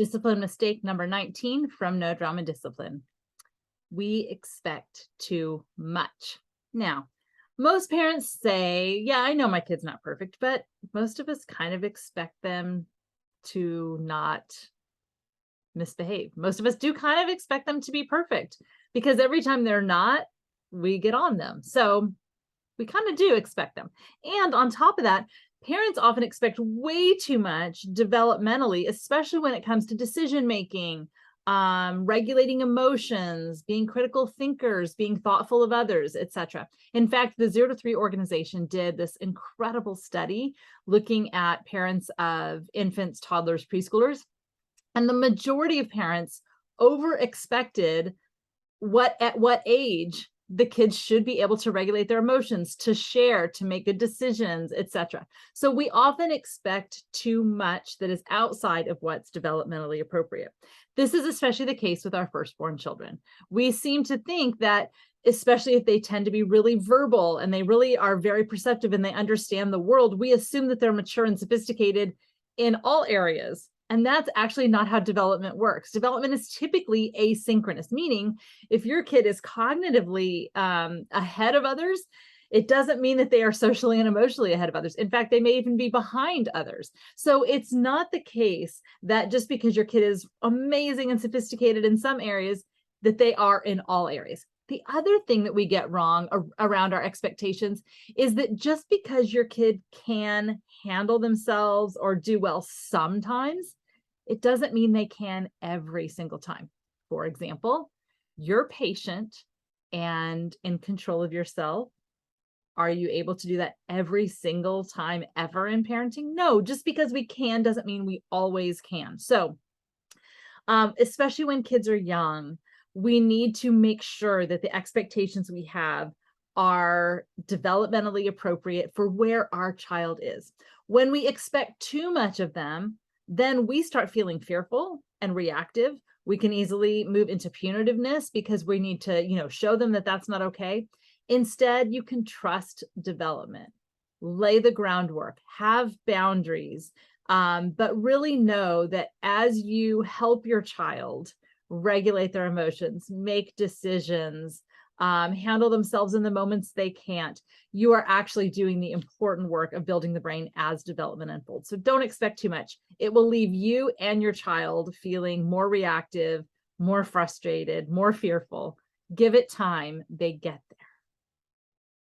Discipline mistake number 19 from No Drama Discipline. We expect too much. Now, most parents say, yeah, I know my kid's not perfect, but most of us kind of expect them to not misbehave. Most of us do kind of expect them to be perfect because every time they're not, we get on them. So we kind of do expect them. And on top of that, parents often expect way too much developmentally, especially when it comes to decision making, regulating emotions, being critical thinkers, being thoughtful of others, etc. In fact, the 0 to 3 organization did this incredible study looking at parents of infants, toddlers, preschoolers, and the majority of parents over expected at what age the kids should be able to regulate their emotions, to share, to make good decisions, etc. So we often expect too much that is outside of what's developmentally appropriate. This is especially the case with our firstborn children. We seem to think that, especially if they tend to be really verbal and they really are very perceptive and they understand the world, we assume that they're mature and sophisticated in all areas. And that's actually not how development works. Development is typically asynchronous, meaning if your kid is cognitively ahead of others, it doesn't mean that they are socially and emotionally ahead of others. In fact, they may even be behind others. So it's not the case that just because your kid is amazing and sophisticated in some areas, that they are in all areas. The other thing that we get wrong around our expectations is that just because your kid can handle themselves or do well sometimes, it doesn't mean they can every single time. For example, you're patient and in control of yourself. Are you able to do that every single time ever in parenting? No, just because we can doesn't mean we always can. So, especially when kids are young, we need to make sure that the expectations we have are developmentally appropriate for where our child is. When we expect too much of them, then we start feeling fearful and reactive. We can easily move into punitiveness because we need to, show them that that's not okay. Instead, you can trust development, lay the groundwork, have boundaries, but really know that as you help your child regulate their emotions, make decisions, handle themselves in the moments they can't, you are actually doing the important work of building the brain as development unfolds. So don't expect too much. It will leave you and your child feeling more reactive, more frustrated, more fearful. Give it time. They get there.